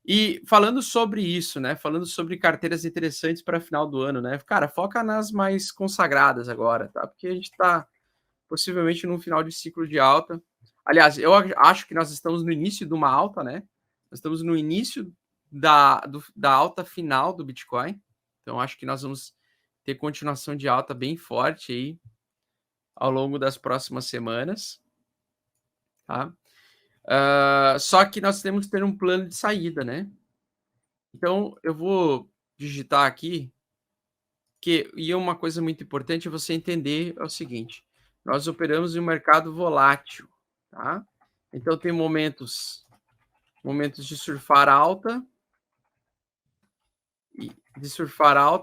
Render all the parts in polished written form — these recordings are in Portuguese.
E falando sobre isso, né, falando sobre carteiras interessantes para final do ano, né, cara, foca nas mais consagradas agora, tá, porque a gente está possivelmente num final de ciclo de alta. Aliás, eu acho que nós estamos no início de uma alta, né, nós estamos no início da alta final do Bitcoin, então acho que nós vamos ter continuação de alta bem forte aí ao longo das próximas semanas, tá. Só que nós temos que ter um plano de saída, né. Então eu vou digitar aqui e uma coisa muito importante é você entender é o seguinte: nós operamos em um mercado volátil, tá? Então tem momentos de surfar alta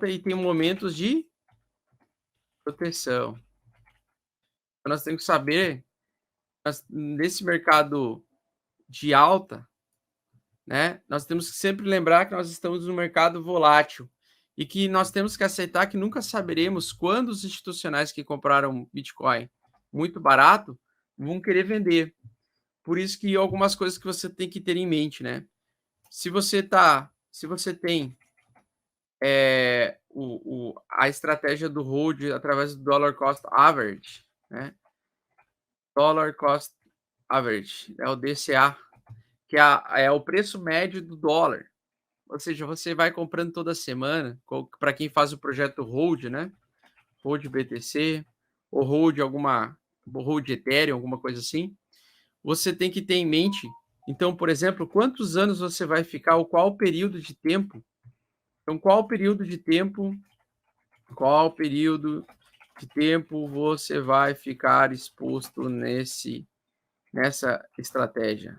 e tem momentos de proteção. Então nós temos que saber, nesse mercado de alta, né, nós temos que sempre lembrar que nós estamos no mercado volátil e que nós temos que aceitar que nunca saberemos quando os institucionais que compraram Bitcoin muito barato vão querer vender. Por isso que algumas coisas que você tem que ter em mente, né? Se você tem a estratégia do hold através do dollar cost average, né? Dollar cost average, é o DCA, que é o preço médio do dólar. Ou seja, você vai comprando toda semana, para quem faz o projeto hold, né? Hold BTC, ou hold Ethereum, alguma coisa assim. Você tem que ter em mente, então, por exemplo, quantos anos você vai ficar, ou qual período de tempo. Então, qual período de tempo você vai ficar exposto nessa estratégia?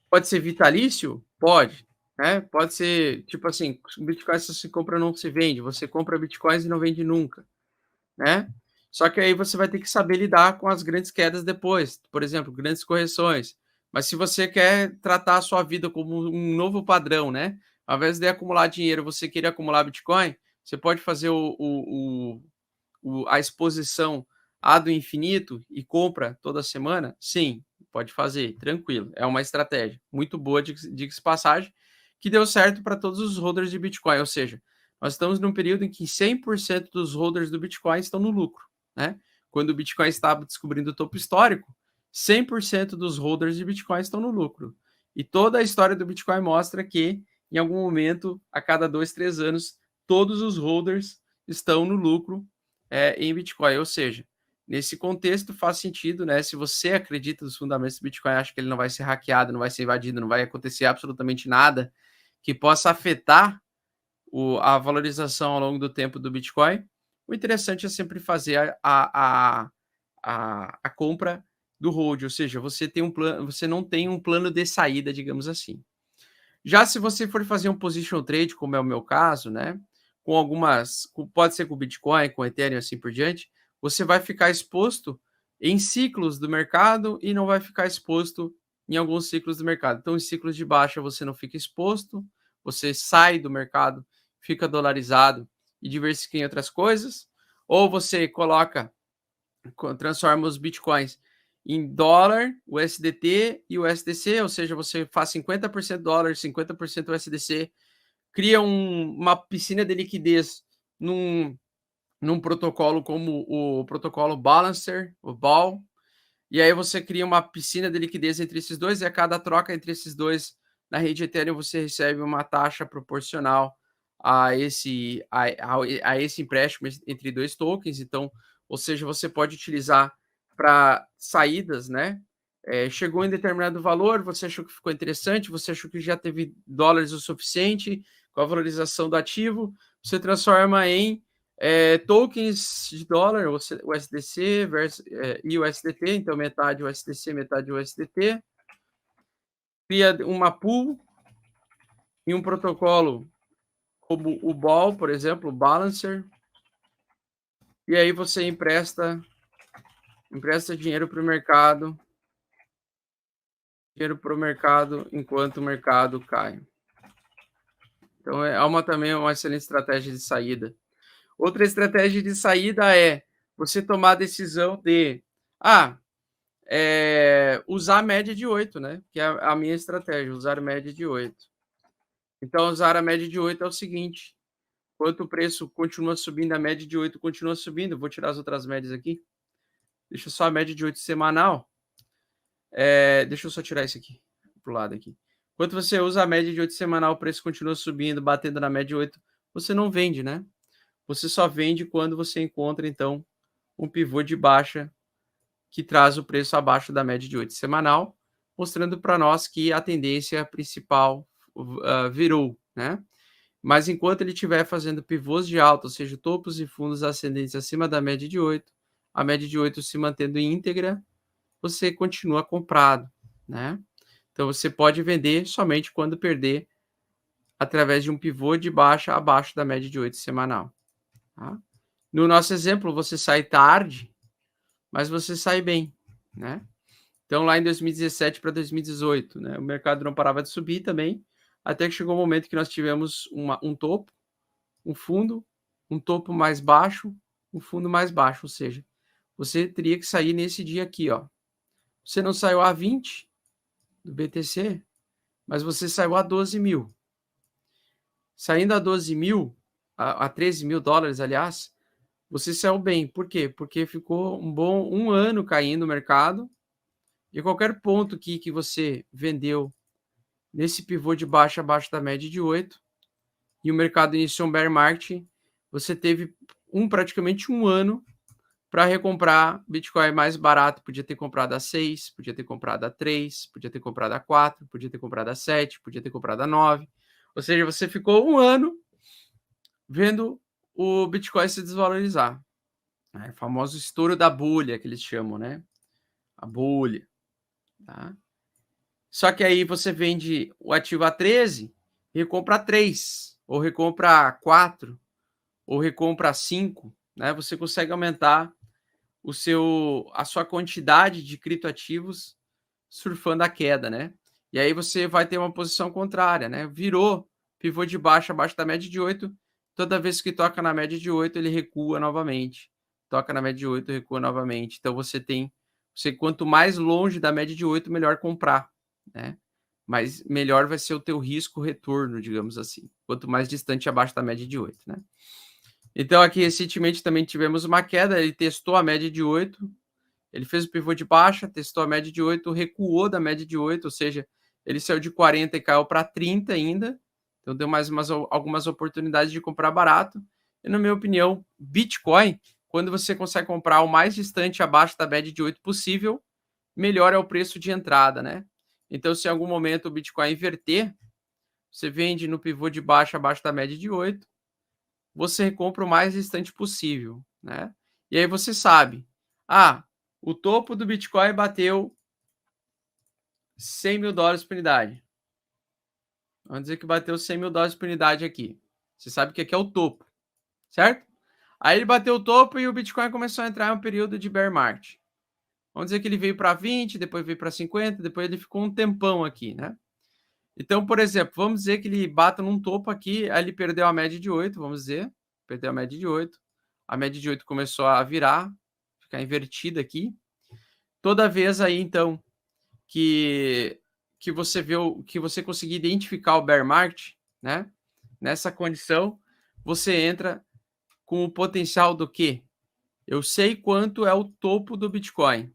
Pode ser vitalício? Pode, né? Pode ser, tipo assim, Bitcoin se compra não se vende, você compra Bitcoins e não vende nunca, né? Só que aí você vai ter que saber lidar com as grandes quedas depois, por exemplo, grandes correções. Mas se você quer tratar a sua vida como um novo padrão, né? Ao invés de acumular dinheiro, você querer acumular Bitcoin, você pode fazer a exposição A do infinito e compra toda semana? Sim, pode fazer, tranquilo. É uma estratégia muito boa, diga-se passagem, que deu certo para todos os holders de Bitcoin. Ou seja, nós estamos num período em que 100% dos holders do Bitcoin estão no lucro, né? Quando o Bitcoin estava descobrindo o topo histórico, 100% dos holders de Bitcoin estão no lucro. E toda a história do Bitcoin mostra que, em algum momento, a cada 2, 3 anos, todos os holders estão no lucro em Bitcoin. Ou seja, nesse contexto faz sentido, né? Se você acredita nos fundamentos do Bitcoin, acha que ele não vai ser hackeado, não vai ser invadido, não vai acontecer absolutamente nada que possa afetar a valorização ao longo do tempo do Bitcoin, o interessante é sempre fazer a compra do hold, ou seja, você tem um plano, você não tem um plano de saída, digamos assim. Já se você for fazer um position trade, como é o meu caso, né, pode ser com Bitcoin, com Ethereum, assim por diante, você vai ficar exposto em ciclos do mercado e não vai ficar exposto em alguns ciclos do mercado. Então, em ciclos de baixa você não fica exposto, você sai do mercado, fica dolarizado e diversifica em outras coisas, ou você transforma os bitcoins em dólar, o USDT e o USDC, ou seja, você faz 50% dólar, 50% USDC, cria uma piscina de liquidez num protocolo como o protocolo Balancer, o BAL, e aí você cria uma piscina de liquidez entre esses dois, e a cada troca entre esses dois na rede Ethereum você recebe uma taxa proporcional a esse empréstimo entre dois tokens. Então, ou seja, você pode utilizar para saídas, né? Chegou em determinado valor, você achou que ficou interessante, você achou que já teve dólares o suficiente com a valorização do ativo, você transforma em tokens de dólar, USDC e USDT, então metade USDC, metade USDT, cria uma pool em um protocolo como o BAL, por exemplo, o Balancer, e aí você empresta dinheiro para o mercado, enquanto o mercado cai. Então também uma excelente estratégia de saída. Outra estratégia de saída é você tomar a decisão de usar a média de 8, né? Que é a minha estratégia, usar a média de 8. Então, usar a média de 8 é o seguinte: enquanto o preço continua subindo, a média de 8 continua subindo. Vou tirar as outras médias aqui. Deixa só a média de 8 semanal. Deixa eu só tirar isso aqui, pro lado aqui. Enquanto você usa a média de 8 semanal, o preço continua subindo, batendo na média de 8, você não vende, né? Você só vende quando você encontra, então, um pivô de baixa que traz o preço abaixo da média de 8 semanal, mostrando para nós que a tendência principal virou, né? Mas enquanto ele estiver fazendo pivôs de alta, ou seja, topos e fundos ascendentes acima da média de 8, a média de 8 se mantendo íntegra, você continua comprado, né? Então você pode vender somente quando perder através de um pivô de baixa abaixo da média de 8 semanal. Tá? No nosso exemplo, você sai tarde, mas você sai bem, né? Então lá em 2017 para 2018, né, o mercado não parava de subir também, até que chegou o momento que nós tivemos um topo, um fundo, um topo mais baixo, um fundo mais baixo, ou seja, você teria que sair nesse dia aqui, ó. Você não saiu a 20 do BTC, mas você saiu a 12 mil. Saindo a 12 mil, a 13 mil dólares, aliás, você saiu bem. Por quê? Porque ficou um bom um ano caindo o mercado, e qualquer ponto aqui que você vendeu nesse pivô de baixa abaixo da média de 8, e o mercado iniciou um bear market, você teve praticamente um ano para recomprar Bitcoin mais barato. Podia ter comprado a 6, podia ter comprado a 3, podia ter comprado a 4, podia ter comprado a 7, podia ter comprado a 9. Ou seja, você ficou um ano vendo o Bitcoin se desvalorizar. É o famoso estouro da bolha, que eles chamam, né? A bolha. Tá? Só que aí você vende o ativo a 13, recompra a 3, ou recompra a 4, ou recompra a 5, né? Você consegue aumentar a sua quantidade de criptoativos surfando a queda, né? E aí você vai ter uma posição contrária, né? Virou pivô de baixo abaixo da média de 8, toda vez que toca na média de 8, ele recua novamente. Toca na média de 8, recua novamente. Então quanto mais longe da média de 8, melhor comprar, né? Mas melhor vai ser o teu risco retorno, digamos assim. Quanto mais distante abaixo da média de 8, né? Então aqui recentemente também tivemos uma queda, ele testou a média de 8, ele fez o pivô de baixa, testou a média de 8, recuou da média de 8, ou seja, ele saiu de 40 e caiu para 30 ainda. Então deu mais algumas oportunidades de comprar barato. E na minha opinião, Bitcoin, quando você consegue comprar o mais distante abaixo da média de 8 possível, melhor é o preço de entrada, né? Então se em algum momento o Bitcoin inverter, você vende no pivô de baixa abaixo da média de 8, você recompra o mais distante possível, né? E aí você sabe, o topo do Bitcoin bateu 100 mil dólares por unidade. Vamos dizer que bateu 100 mil dólares por unidade aqui. Você sabe que aqui é o topo, certo? Aí ele bateu o topo e o Bitcoin começou a entrar em um período de bear market. Vamos dizer que ele veio para 20, depois veio para 50, depois ele ficou um tempão aqui, né? Então, por exemplo, vamos dizer que ele bata num topo aqui, aí ele perdeu a média de 8, vamos dizer, perdeu a média de 8. A média de 8 começou a virar, ficar invertida aqui. Toda vez aí, então, que você vê que você conseguir identificar o bear market, né? Nessa condição, você entra com o potencial do quê? Eu sei quanto é o topo do Bitcoin.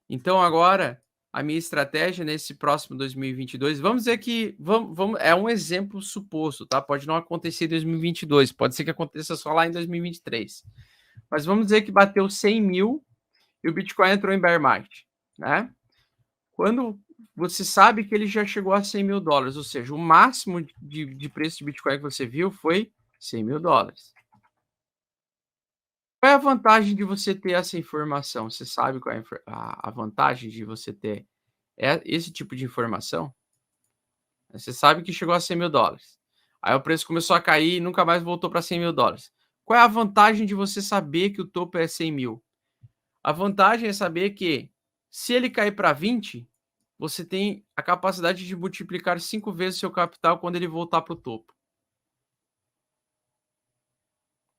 Então agora a minha estratégia nesse próximo 2022, vamos dizer que é um exemplo suposto, tá? Pode não acontecer em 2022, pode ser que aconteça só lá em 2023. Mas vamos dizer que bateu 100 mil e o Bitcoin entrou em bear market, né? Quando você sabe que ele já chegou a 100 mil dólares, ou seja, o máximo de preço de Bitcoin que você viu foi 100 mil dólares. Qual é a vantagem de você ter essa informação? Você sabe qual é a vantagem de você ter esse tipo de informação? Você sabe que chegou a 100 mil dólares. Aí o preço começou a cair e nunca mais voltou para 100 mil dólares. Qual é a vantagem de você saber que o topo é 100 mil? A vantagem é saber que se ele cair para 20, você tem a capacidade de multiplicar 5 vezes seu capital quando ele voltar para o topo.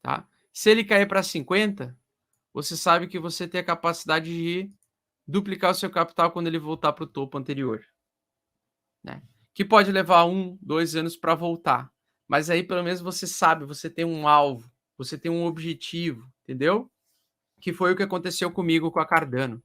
Tá? Se ele cair para 50, você sabe que você tem a capacidade de duplicar o seu capital quando ele voltar para o topo anterior, né? Que pode levar 1, 2 anos para voltar, mas aí pelo menos você sabe, você tem um alvo, você tem um objetivo, entendeu? Que foi o que aconteceu comigo com a Cardano.